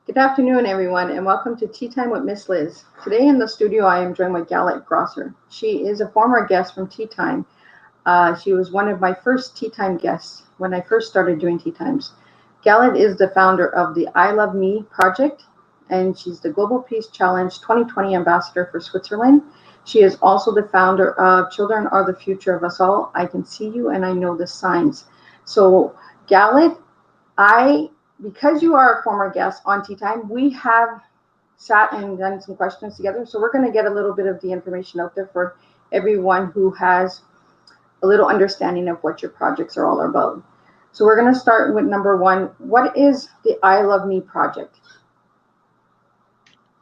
Good afternoon, everyone, and welcome to Tea Time with Miss Liz. Today in the studio, I am joined with Galit Grosser. She is a former guest from Tea Time. She was one of my first Tea Time guests when I first started doing Tea Times. Galit is the founder of the I Love Me project, and she's the Global Peace Challenge 2020 ambassador for Switzerland. She is also the founder of Children Are the Future of Us All. I Can See You and I Know the Signs. So, Galit, I because you are a former guest on Tea Time, we have sat and done some questions together. So we're going to get a little bit of the information out there for everyone who has a little understanding of what your projects are all about. So we're going to start with number one. What is the I Love Me project?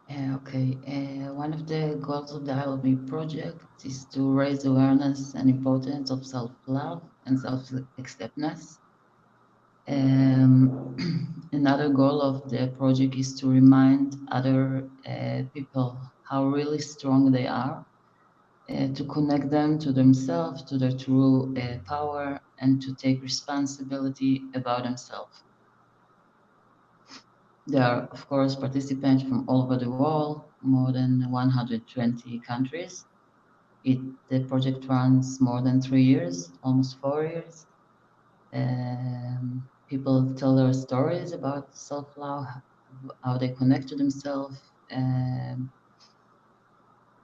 One of the goals of the I Love Me project is to raise awareness and importance of self-love and self-acceptance. Another goal of the project is to remind other people how really strong they are, to connect them to themselves, to their true power, and to take responsibility about themselves. There are, of course, participants from all over the world, more than 120 countries. The project runs more than 3 years, almost 4 years. People tell their stories about self-love, how they connect to themselves, and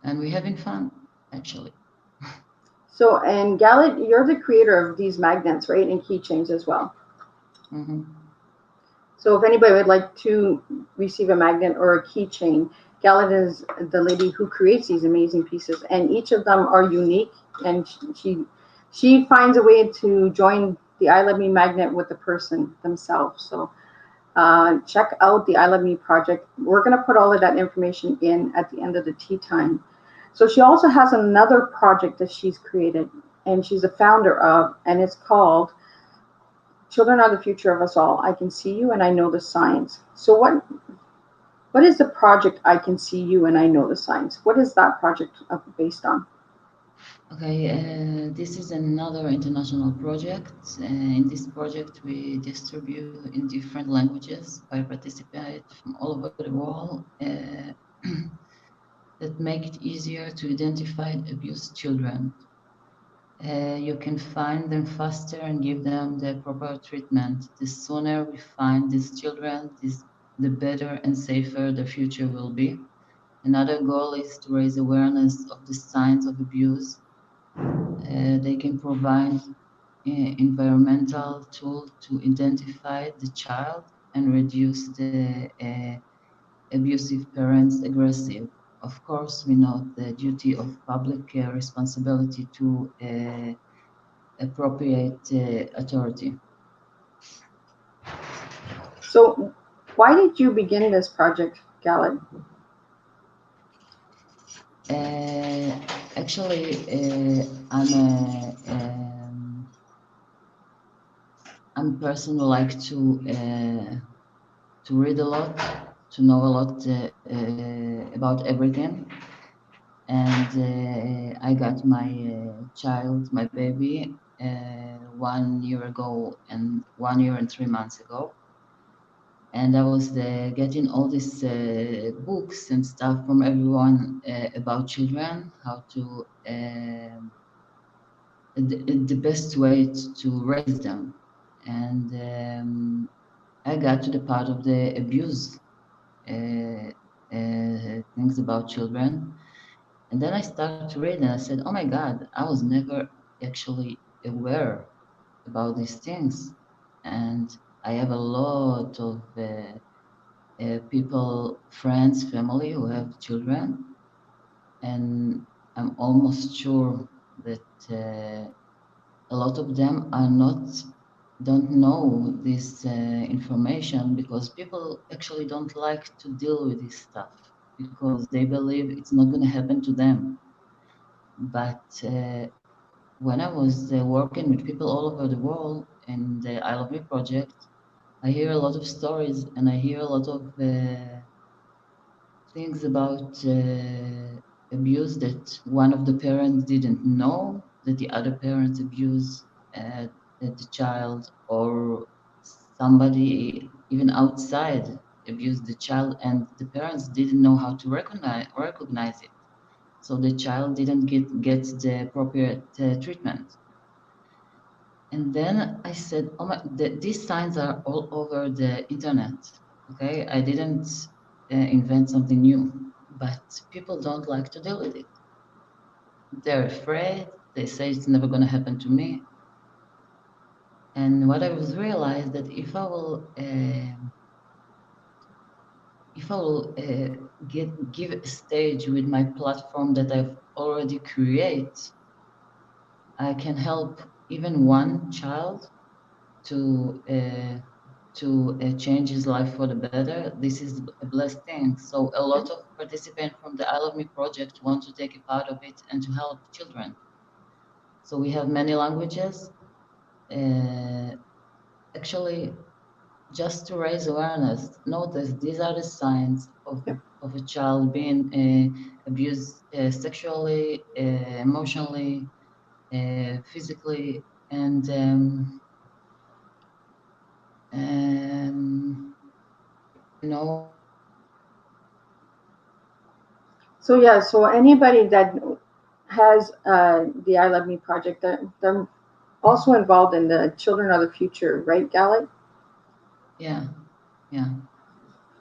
we're having fun, actually. So, and Galit, you're the creator of these magnets, right? And keychains as well. Mm-hmm. So if anybody would like to receive a magnet or a keychain, Galit is the lady who creates these amazing pieces, and each of them are unique. And she finds a way to join the I Love Me magnet with the person themselves. So check out the I Love Me project. We're going to put all of that information in at the end of the tea time. So she also has another project that she's created, and she's a founder of, and it's called Children Are the Future of Us All. I Can See You and I Know the Signs. So what is the project I Can See You and I Know the Signs? What is that project based on? This is another international project. In this project, we distribute in different languages by participants from all over the world that make it easier to identify abused children. You can find them faster and give them the proper treatment. The sooner we find these children, the better and safer the future will be. Another goal is to raise awareness of the signs of abuse. They can provide environmental tool to identify the child and reduce the abusive parents aggressive. Of course, we know the duty of public responsibility to appropriate authority. So why did you begin this project, Galit? Actually, I'm a person who like to read a lot, to know a lot about everything. And I got my child, my baby, 1 year ago and 1 year and 3 months ago. And I was getting all these books and stuff from everyone about children, how to the best way to raise them. And I got to the part of the abuse things about children. And then I started to read and I said, oh my God, I was never actually aware about these things. And I have a lot of people, friends, family who have children. And I'm almost sure that a lot of them don't know this information because people actually don't like to deal with this stuff because they believe it's not going to happen to them. But when I was working with people all over the world in the I Love Me project, I hear a lot of stories and I hear a lot of things about abuse that one of the parents didn't know that the other parents abuse the child, or somebody even outside abused the child, and the parents didn't know how to recognize it. So the child didn't get the appropriate treatment. And then I said, oh my, these signs are all over the internet. Okay, I didn't invent something new, but people don't like to deal with it. They're afraid. They say it's never going to happen to me. And what I was realized that if I will give a stage with my platform that I've already created, I can help even one child to change his life for the better. This is a blessed thing. So a lot of participants from the I Love Me project want to take a part of it and to help children. So we have many languages. Actually, just to raise awareness, notice these are the signs of a child being abused sexually, emotionally, physically, and you know. So yeah, so anybody that has the I Love Me project, they're also involved in the Children of the Future, right, Galit? Yeah.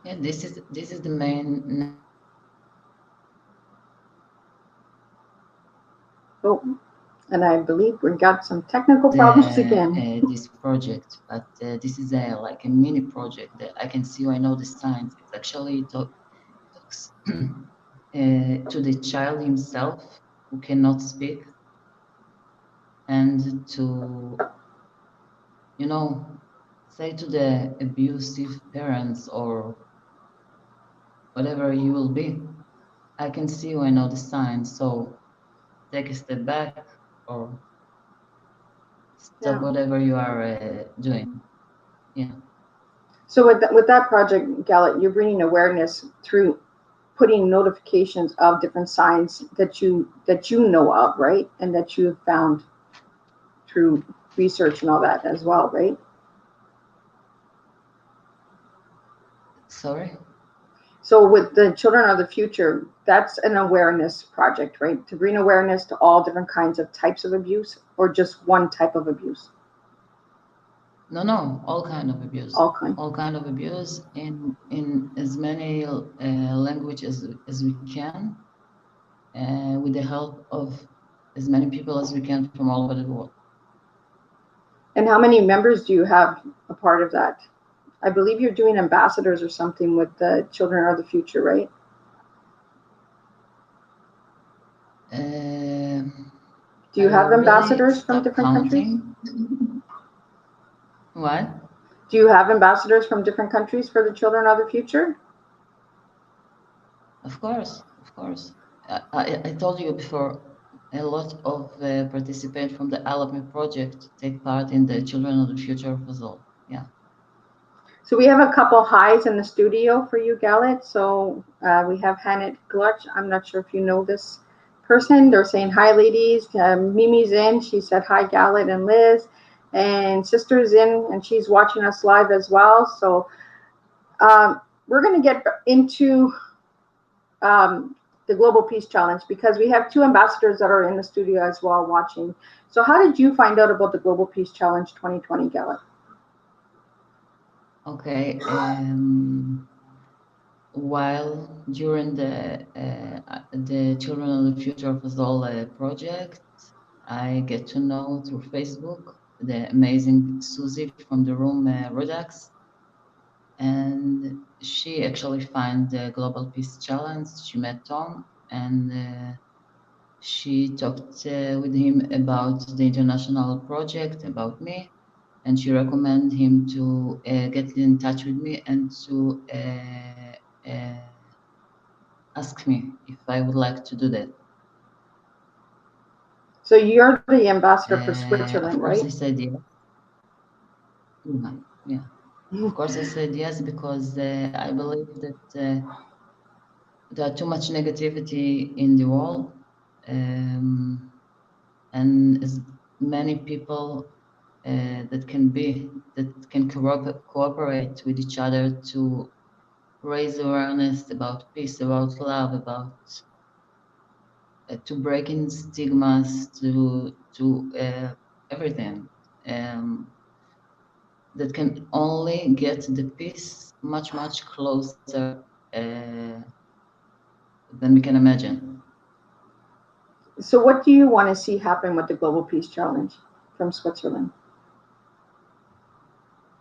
This is the main. Oh, and I believe we got some technical problems again. This project, but this is like a mini project that I can see. I know the signs. It's actually talks to the child himself who cannot speak, and to say to the abusive parents or whatever you will be, I can see you. I know the signs. So take a step back or stop whatever you are doing. Yeah. So with that project, Galit, you're bringing awareness through putting notifications of different signs that you know of, right, and that you have found through research and all that as well, right? Sorry? So with the Children of the Future, that's an awareness project, right? To bring awareness to all different kinds of types of abuse, or just one type of abuse? No, all kind of abuse. All kind. All kind of abuse in as many languages as we can, with the help of as many people as we can from all over the world. And how many members do you have a part of that? I believe you're doing ambassadors or something with the Children of the Future, right? Do you have ambassadors from different countries? What? Do you have ambassadors from different countries for the Children of the Future? Of course. I told you before, a lot of participants from the I Love Me project take part in the Children of the Future puzzle. Yeah. So we have a couple highs in the studio for you, Galit. So we have Hannah Glutch. I'm not sure if you know this person. They're saying hi, ladies. Mimi's in. She said hi, Galit and Liz. And Sister's in, and she's watching us live as well. So we're going to get into the Global Peace Challenge because we have two ambassadors that are in the studio as well watching. So how did you find out about the Global Peace Challenge 2020, Galit? Okay. While during the Children of the Future Puzzle project, I get to know through Facebook the amazing Susie from the room Redux, and she actually found the Global Peace Challenge. She met Tom, and she talked with him about the international project, about me, and she recommended him to get in touch with me and to ask me if I would like to do that. So you're the ambassador for Switzerland, right? Of course, I said yes. Yeah. Of course, I said yes because I believe that there are too much negativity in the world, and as many people that can cooperate with each other to raise awareness about peace, about love, about to break in stigmas, to everything that can only get the peace much closer than we can imagine. So, what do you want to see happen with the Global Peace Challenge from Switzerland?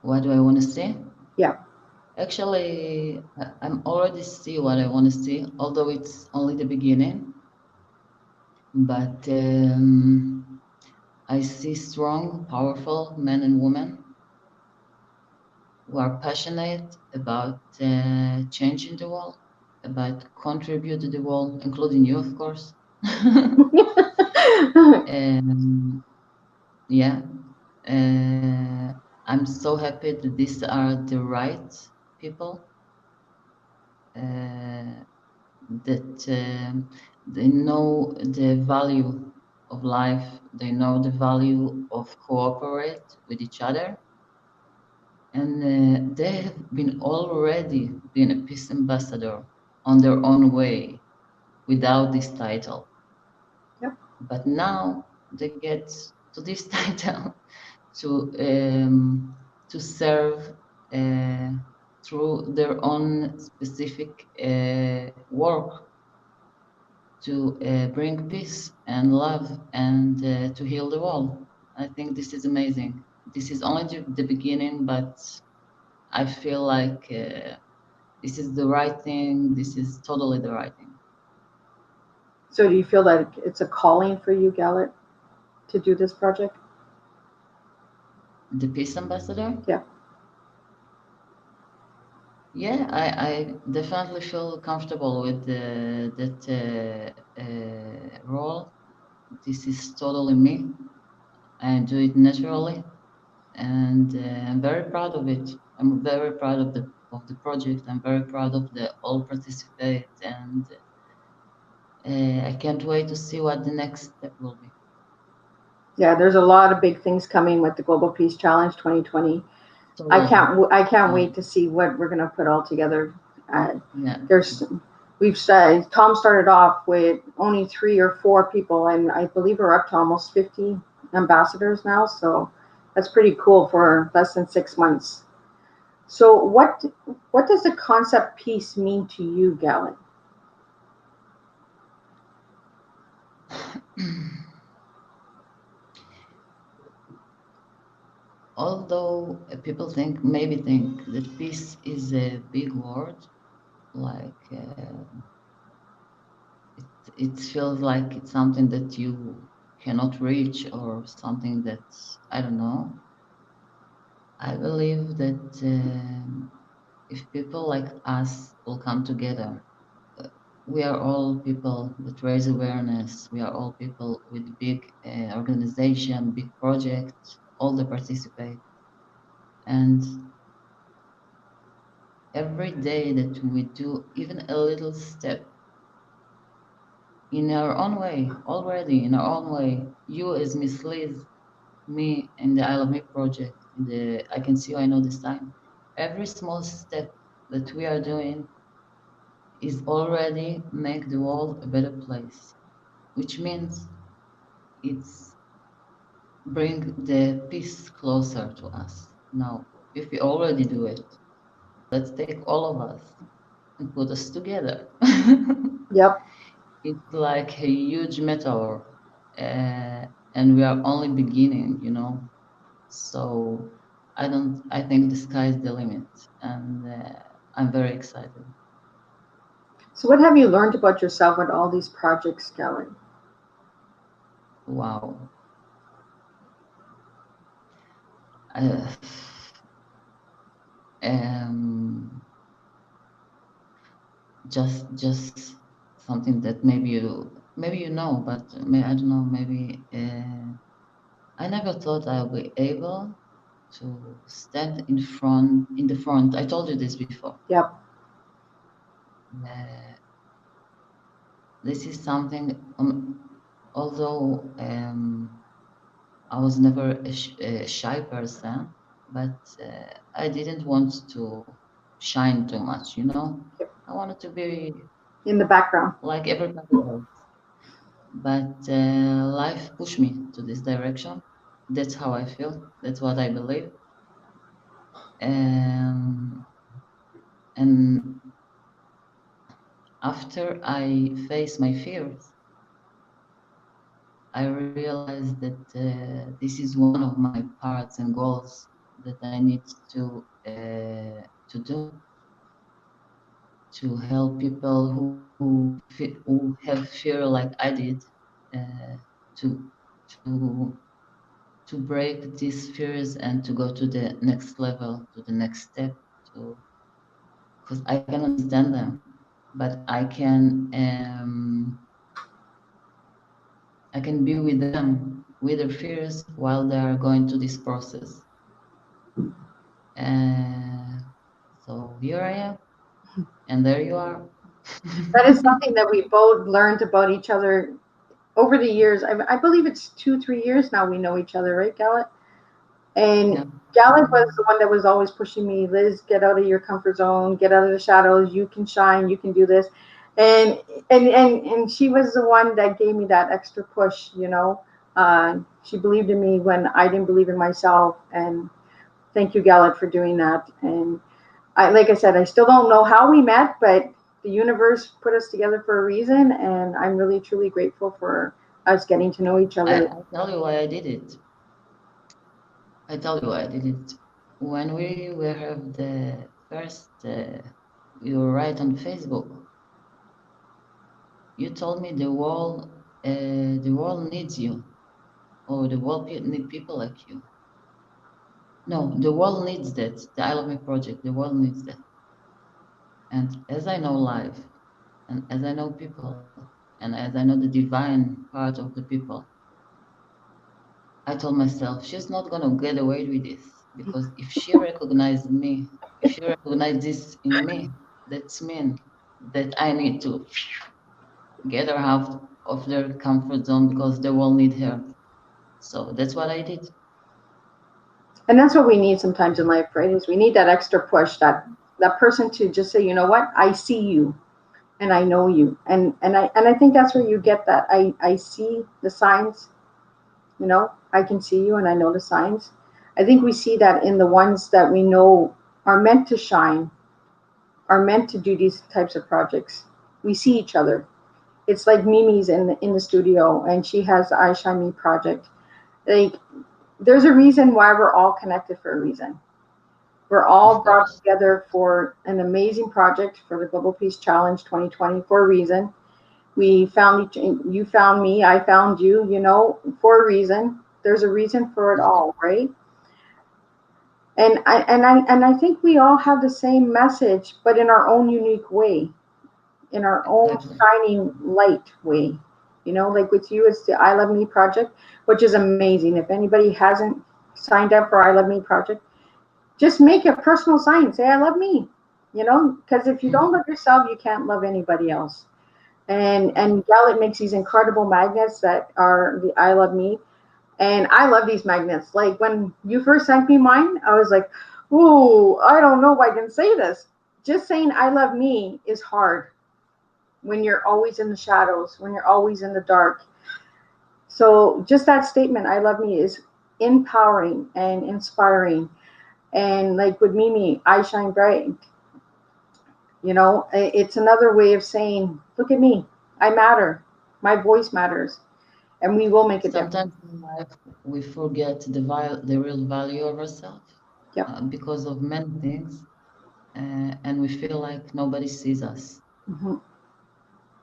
What do I want to see? Yeah. Actually, I'm already see what I want to see, although it's only the beginning. But I see strong, powerful men and women who are passionate about changing the world, about contribute to the world, including you, of course. Yeah, I'm so happy that these are the right people that they know the value of life, they know the value of cooperate with each other, and they have been already been a peace ambassador on their own way without this title. Yep. But now they get to this title to serve through their own specific work to bring peace and love and to heal the world. I think this is amazing. This is only the beginning, but I feel like this is the right thing. This is totally the right thing. So, do you feel that it's a calling for you, Galit, to do this project? The peace ambassador? Yeah. Yeah, I definitely feel comfortable with that role. This is totally me. I do it naturally, and I'm very proud of it. I'm very proud of the project. I'm very proud of the all participate, and I can't wait to see what the next step will be. Yeah, there's a lot of big things coming with the Global Peace Challenge 2020. Totally. I can't Yeah, wait to see what we're going to put all together. yeah, There's we've said Tom started off with only 3 or 4 people, and I believe we're up to almost 50 ambassadors now. So that's pretty cool for less than 6 months. So what does the concept peace mean to you, Galit? Although people maybe think that peace is a big word, like it feels like it's something that you cannot reach or something that I don't know. I believe that if people like us will come together, uh, we are all people that raise awareness. We are all people with big organization, big projects, all that participate, and every day that we do even a little step in our own way, already in our own way, you as Miss Liz, me in the I Love Me project, in the I Can See You, I Know This Time, every small step that we are doing is already make the world a better place, which means it's bring the peace closer to us. Now, if we already do it, let's take all of us and put us together. Yep. It's like a huge metaphor, and we are only beginning, you know. So I don't. I think the sky is the limit, and I'm very excited. So what have you learned about yourself with all these projects, Galit? Wow. Uh, um, just something that maybe you know, but I don't know. Maybe I never thought I'll be able to stand in the front. I told you this before. Yep. Uh, this is something. Although I was never a shy person, but I didn't want to shine too much, you know. I wanted to be In the background. like everybody else. But life pushed me to this direction. That's how I feel. That's what I believe. Um, and after I faced my fears, I realized that this is one of my parts and goals that I need to do, to help people who have fear like I did, to to to break these fears and to go to the next level, to the next step, to because I can understand them, but I can be with them with their fears while they are going to this process. So here I am, and there you are. That is something that we both learned about each other over the years. I believe it's 2, 3 years now we know each other, right, Galit? And Yeah. Galit was the one that was always pushing me, Liz, get out of your comfort zone, get out of the shadows, you can shine, you can do this. And and she was the one that gave me that extra push, you know. She believed in me when I didn't believe in myself. And thank you, Galit, for doing that. And like I said, I still don't know how we met, but the universe put us together for a reason, and I'm really truly grateful for us getting to know each other. I tell you why I did it. I tell you why I did it. When we were have the first, you were right on Facebook. You told me the world needs you, or the world need people like you. No, the world needs that. The I Love Me project, the world needs that. And as I know life, and as I know people, and as I know the divine part of the people, I told myself, she's not going to get away with this. Because if she recognized me, if she recognized this in me, that's mean that I need to get her out of their comfort zone because they will need her. So that's what I did. And that's what we need sometimes in life, right? Is we need that extra push, that person to just say, you know what, I see you and I know you. And I think that's where you get that. I see the signs, you know, I can see you and I know the signs. I think we see that in the ones that we know are meant to shine, are meant to do these types of projects. We see each other. It's like Mimi's in the studio, and she has the I Shine Me project. Like, there's a reason why we're all connected for a reason. We're Of all brought course. together for an amazing project for the Global Peace Challenge 2020 for a reason. We found each, you found me, I found you, you know, for a reason. There's a reason for it Of course. all, right? And I think we all have the same message, but in our own unique way, in our own Exactly. shining light way. You know, like with you, it's the I Love Me project, which is amazing. If anybody hasn't signed up for I Love Me project, just make a personal sign. Say I love me. You know, because if you don't love yourself, you can't love anybody else. And Galit makes these incredible magnets that are the I Love Me. And I love these magnets. Like when you first sent me mine, I was like, ooh, I don't know if I can say this. Just saying I love me is hard when you're always in the shadows, when you're always in the dark. So just that statement, I love me, is empowering and inspiring. And like with Mimi, I shine bright. You know, it's another way of saying, look at me, I matter. My voice matters, and we will make a difference. Sometimes in life we forget the real value of ourselves Yep. because of many things, and we feel like nobody sees us. Hmm.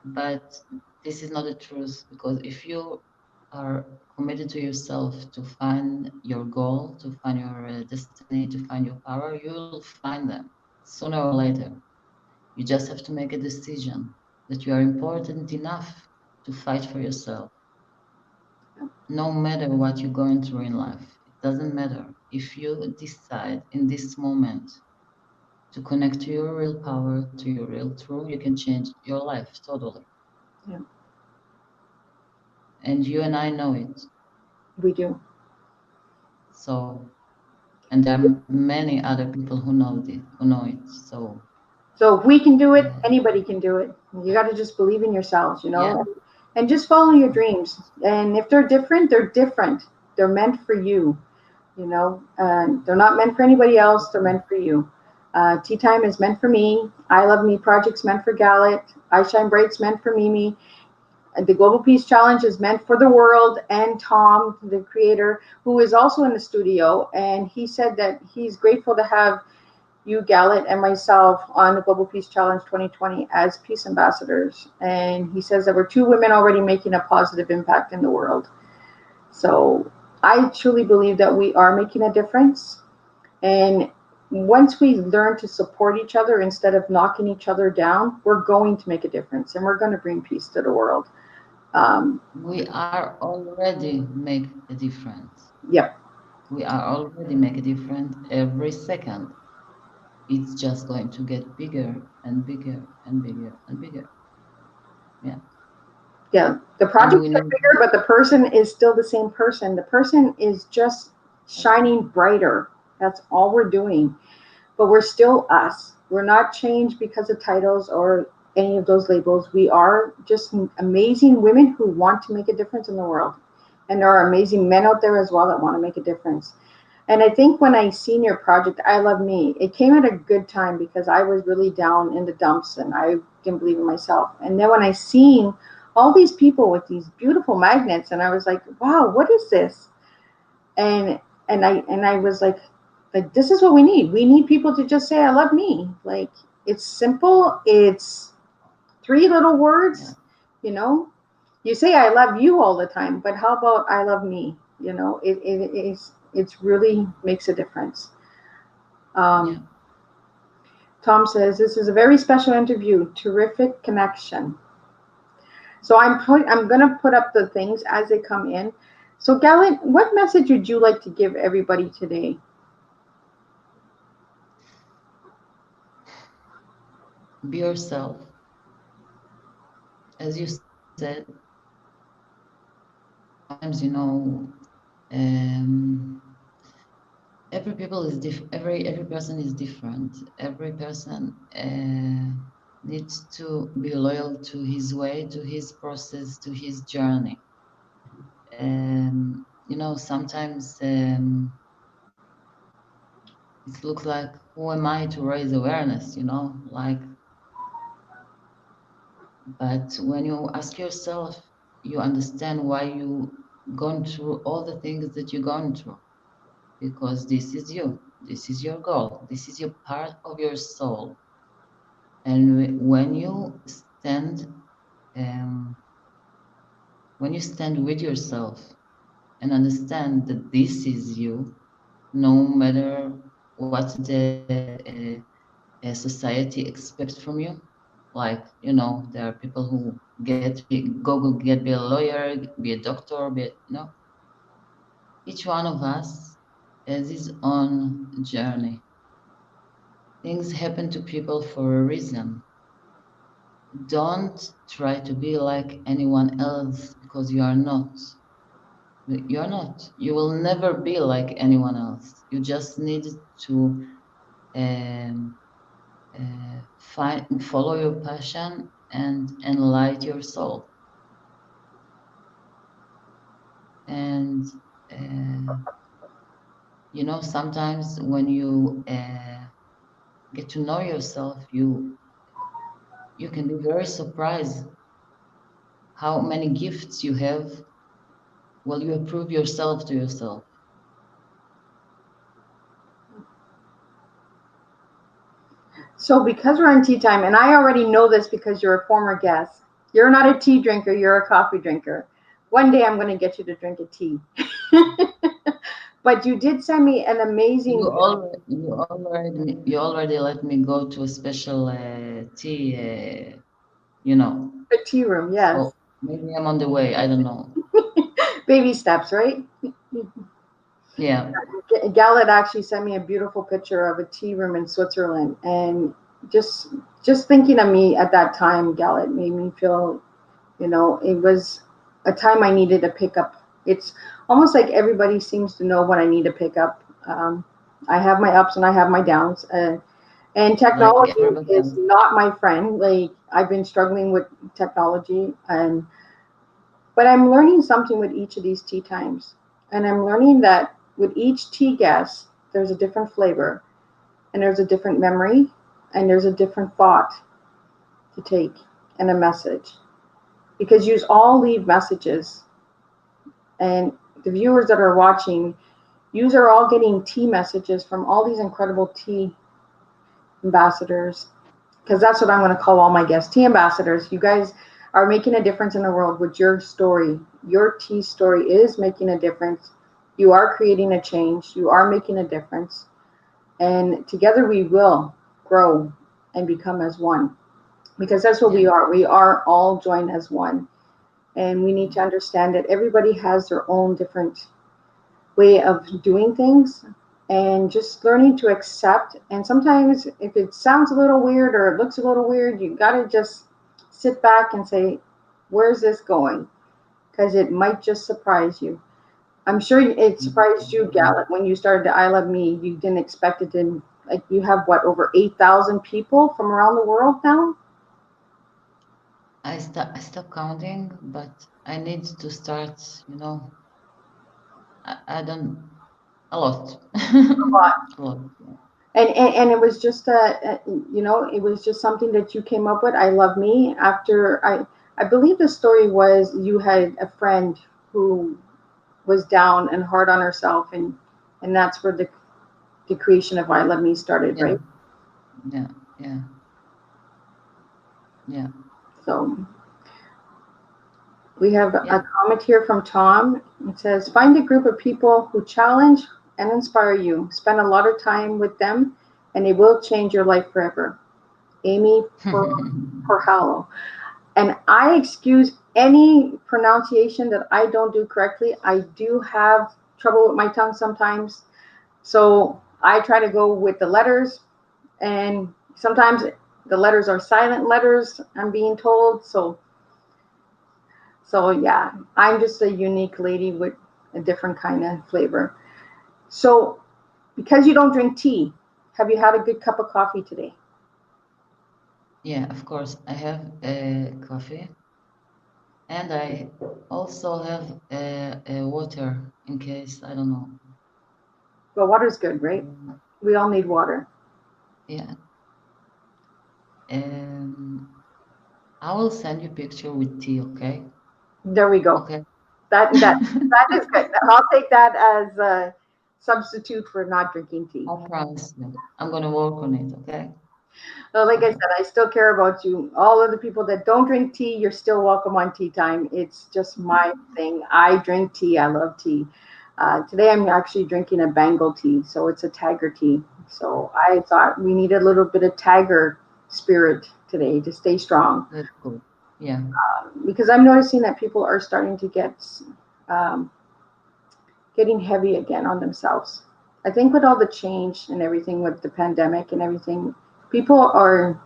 But this is not the truth, because if you are committed to yourself to find your goal, to find your destiny, to find your power, you will find them sooner or later. You just have to make a decision that you are important enough to fight for yourself. No matter what you're going through in life, it doesn't matter. If you decide in this moment to connect to your real power, to your real truth, you can change your life totally. Yeah, And you and I know it. we do. So And there are many other people who know it. So if we can do it, uh, anybody can do it. You got to just believe in yourselves, yeah, and just follow your dreams. And if they're different, they're different. They're meant for you, they're not meant for anybody else. They're meant for you. Tea Time is meant for me. I Love Me Project's meant for Galit. I Shine Bright's meant for Mimi. The Global Peace Challenge is meant for the world and Tom, the creator, who is also in the studio. And he said that he's grateful to have you, Galit, and myself on the Global Peace Challenge 2020 as peace ambassadors. And he says that we're two women already making a positive impact in the world. So I truly believe that we are making a difference. And once we learn to support each other instead of knocking each other down, we're going to make a difference and we're going to bring peace to the world. We are already make a difference. Yep. We are already make a difference every second. It's just going to get bigger and bigger and bigger and bigger. Yeah. Yeah. The And projects we are need, bigger, but the person is still the same person. The person is just shining brighter. That's all we're doing. But we're still us. We're not changed because of titles or any of those labels. We are just amazing women who want to make a difference in the world. And there are amazing men out there as well that want to make a difference. And I think when I seen your project, I Love Me, it came at a good time because I was really down in the dumps and I didn't believe in myself. And then when I seen all these people with these beautiful magnets, and I was like, wow, what is this? And I was like this is what we need. We need people to just say I love me. Like it's simple. It's three little yeah, words, you know. You say I love you all the time, but how about I love me? It's really makes a difference. yeah. Um, Tom says this is a very special interview. Terrific connection. So I'm gonna put up the things as they come in. So Galit, what message would you like to give everybody today? Be yourself. As you said, sometimes, um, every person is different. Every person needs to be loyal to his way, to his process, to his journey. Sometimes it looks like, who am I to raise awareness? But when you ask yourself, you understand why you gone through all the things that you've gone through, because this is you, this is your goal, this is your part of your soul. And um, when you stand with yourself and understand that this is you, no matter what the society expects from you. Like, there are people who be a lawyer, be a doctor, each one of us has his own journey. Things happen to people for a reason. Don't try to be like anyone else, because you are not. You're not. You will never be like anyone else. You just need to um, follow your passion and enlight your soul. And sometimes when you get to know yourself, you can be very surprised how many gifts you have while you approve yourself to yourself. So because we're on tea time, and I already know this because you're a former guest, you're not a tea drinker, you're a coffee drinker. One day I'm going to get you to drink a tea. But you did send me an amazing You already let me go to a special tea, tea room, yes. So maybe I'm on the way. I don't know. Baby steps, right? Yeah. Galit actually sent me a beautiful picture of a tea room in Switzerland, and just just thinking of me at that time, Galit made me feel, it was a time I needed to pick up. It's almost like everybody seems to know what I need to pick up. I have my ups and I have my downs. And like technology everybody is else. not my friend. Like I've been struggling with technology, but I'm learning something with each of these tea times, and I'm learning that with each tea guest, there's a different flavor, and there's a different memory, and there's a different thought to take and a message. Because you all leave messages, and the viewers that are watching, you are all getting tea messages from all these incredible tea ambassadors, because that's what I'm going to call all my guests, tea ambassadors. You guys are making a difference in the world with your story. Your tea story is making a difference. You are creating a change. You are making a difference. And together we will grow and become as one, because that's what we Yeah. are. We are all joined as one. And we need to understand that everybody has their own different way of doing things, and just learning to accept. And sometimes if it sounds a little weird or it looks a little weird, you got to just sit back and say, where's this going? Because it might just surprise you. I'm sure it surprised you, Yeah. Galit, when you started the I Love Me. You didn't expect it to, like, you have what, over 8,000 people from around the world now? I stopped counting, but I need to start, I don't, a lot. A lot. Yeah. And it was just it was just something that you came up with. I Love Me. After I believe the story was you had a friend who was down and hard on herself, and that's where the creation of I Love Me started, Yeah. right? Yeah. Yeah. Yeah. So we have a Yeah. comment here from Tom. It says, find a group of people who challenge and inspire you. Spend a lot of time with them, and it will change your life forever. Amy Porhalo. And I excuse any pronunciation that I don't do correctly. I do have trouble with my tongue sometimes. So I try to go with the letters, and sometimes the letters are silent letters, I'm being told. So yeah, I'm just a unique lady with a different kind of flavor. So because you don't drink tea, have you had a good cup of coffee today? Yeah, of course. I have a coffee, and I also have a water in case, I don't know. Well, water's good, right? We all need water. Yeah. Um, I will send you picture with tea, okay? There we go. Okay. That is good. I'll take that as a substitute for not drinking tea. I promise you. I'm gonna work on it, okay? Well, like I Okay. said, I still care about you. All of the people that don't drink tea, you're still welcome on Tea Time. It's just my thing. I drink tea. I love tea. Today I'm actually drinking a Bengal tea, so it's a tiger tea. So I thought we need a little bit of tiger spirit today to stay strong, That's good. Yeah. because I'm noticing that people are starting to um, getting heavy again on themselves. I think with all the change and everything with the pandemic and everything, people are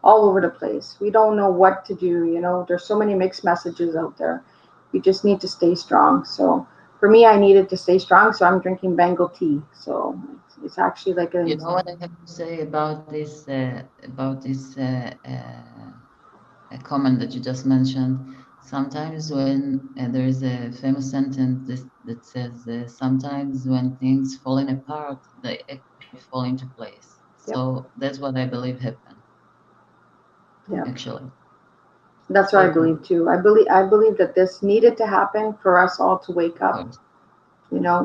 all over the place. We don't know what to do. There's so many mixed messages out there. We just need to stay strong. So for me, I needed to stay strong. So I'm drinking Bengal tea. So it's actually like You a, know what I have to say about this a comment that you just mentioned. Sometimes when there is a famous sentence that says, sometimes when things falling apart, they actually fall into place. yep, So that's what I believe happened, yep. actually. That's It's what I very believe cool. too. I believe that this needed to happen for us all to wake Of up, course.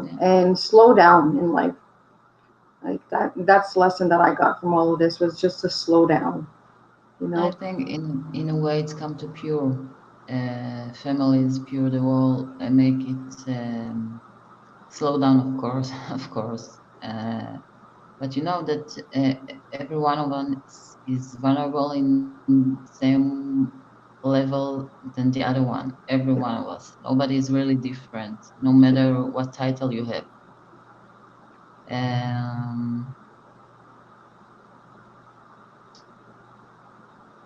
Yeah. and slow down in life. Like that's the lesson that I got from all of this, was just to slow down, you I know. think in a way it's come to pure families, pure the world, and make it slow down, of course, of course. But you know that every one of us is vulnerable in same level than the other one. Every one of us. Nobody is really different, no matter what title you have. Um,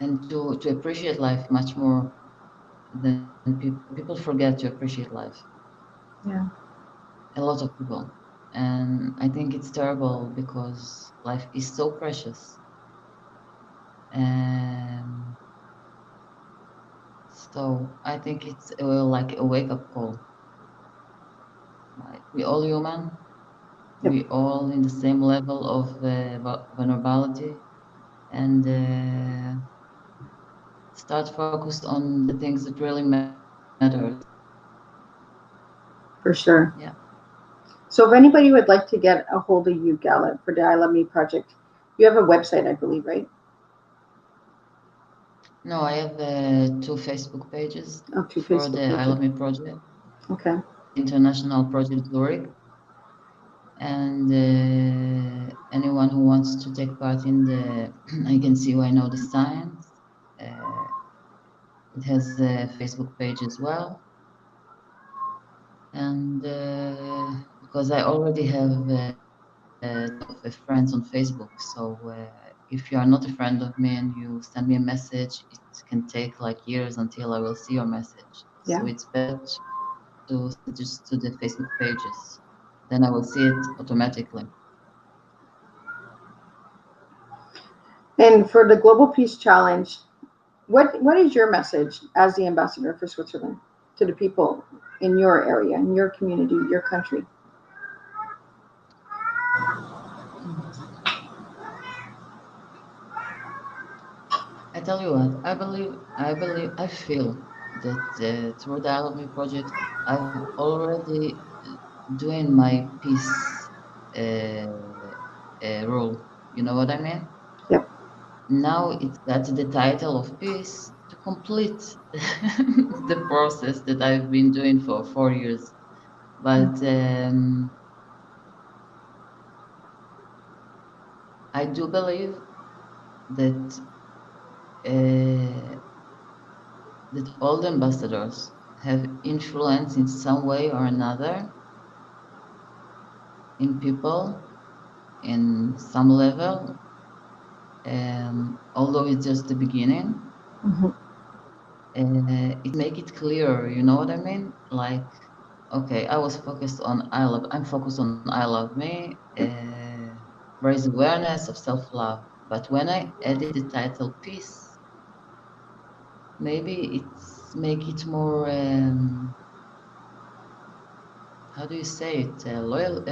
and to appreciate life much more than people. People forget to appreciate life. Yeah. A lot of people. And I think it's terrible because life is so precious. And so I think it's like a wake-up call. Like we all human, Yep, we all in the same level of vulnerability, and start focused on the things that really matters. for sure. Yeah. So if anybody would like to get a hold of you, Galit, for the I Love Me project, you have a website, I believe, right? No, I have two Facebook pages Oh, two for Facebook the I pages. Love Me project, Okay. International Project Zurich, and anyone who wants to take part in the I Can See You, I Know the Science. Uh, it has a Facebook page as well. And because I already have friends on Facebook, so if you are not a friend of me and you send me a message, it can take like years until I will see your message. Yeah. So it's better to send just to the Facebook pages. Then I will see it automatically. And for the Global Peace Challenge, what is your message as the ambassador for Switzerland to the people in your area, in your community, your country? I tell you what, I feel that through the I Love Me project, I've already doing my peace role. You know what I mean? Yep. Now it's got the title of peace to complete the process that I've been doing for 4 years. But I do believe that that all the ambassadors have influence in some way or another in people in some level, although it's just the beginning. Mm-hmm. It make it clear, you know what I mean? Like, okay, I'm focused on I love me, raise awareness of self-love. But when I added the title peace, maybe it's make it more, how do you say it? Loyal,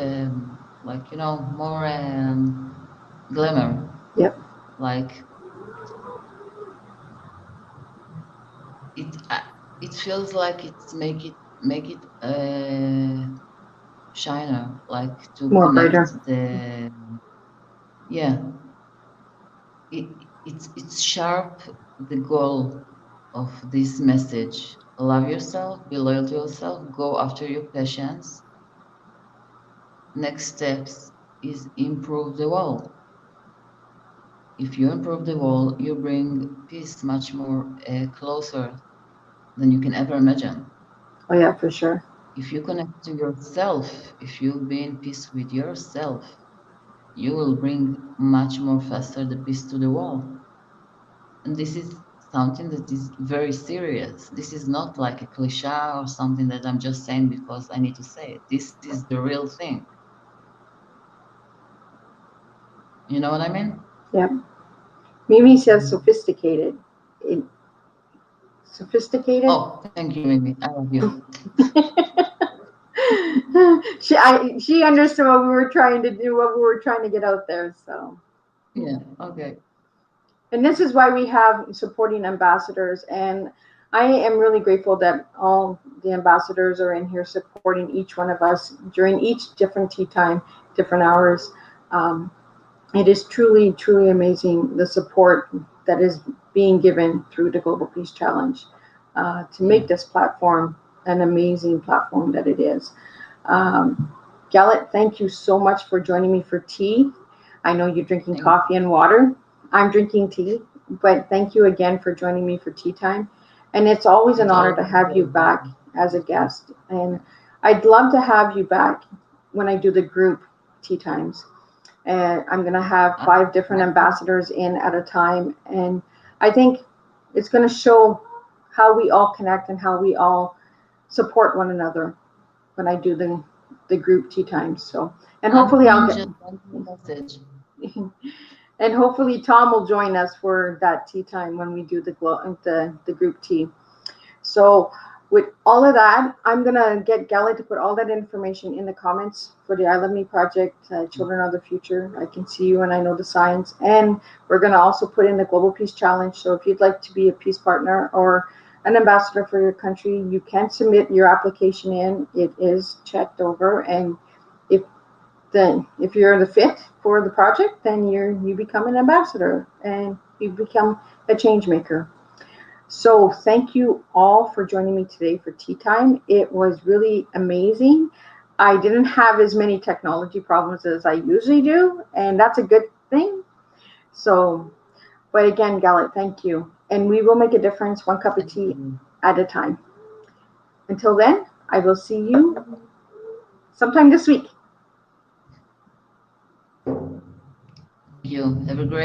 like, more glamour. Yep. Like it, it feels like it's make it shiner, like to More connect brighter. the, yeah, it's sharp the goal of this message. Love yourself, be loyal to yourself, go after your passions. Next steps is improve the world. If you improve the world, you bring peace much more closer than you can ever imagine. Oh yeah, for sure. If you connect to yourself, if you be in peace with yourself, you will bring much more faster the peace to the world. And this is something that is very serious. This is not like a cliche or something that I'm just saying because I need to say it. This is the real thing. You know what I mean? Yep. Mimi says sophisticated. It, sophisticated. Oh, thank you, Mimi. I love you. She understood what we were trying to do, what we were trying to get out there. So, Yeah, okay. and this is why we have supporting ambassadors. And I am really grateful that all the ambassadors are in here supporting each one of us during each different tea time, different hours. Um, it is truly, truly amazing the support that is being given through the Global Peace Challenge to Yeah. make this platform an amazing platform that it is. Galit, thank you so much for joining me for tea. I know you're drinking Thank coffee and water. I'm drinking tea, but thank you again for joining me for tea time. And it's always an it's honor all to have you back as a guest. And I'd love to have you back when I do the group tea times. And I'm going to have 5 different ambassadors in at a time. And I think it's going to show how we all connect and how we all support one another when I do the group tea times. So, and hopefully I'll get. Just send me a message. And hopefully Tom will join us for that tea time when we do the group tea. So with all of that, I'm gonna get Galit to put all that information in the comments for the I Love Me project, Children of the Future. I Can See You and I Know the Science. And we're gonna also put in the Global Peace Challenge. So if you'd like to be a peace partner or an ambassador for your country, you can submit your application in. It is checked over, and if you're the fit for the project, then you become an ambassador and you become a change maker. So thank you all for joining me today for Tea Time. It was really amazing. I didn't have as many technology problems as I usually do, and that's a good thing. So, but again, Galit, thank you. And we will make a difference one cup of tea at a time. Until then, I will see you sometime this week. Thank you. Have a great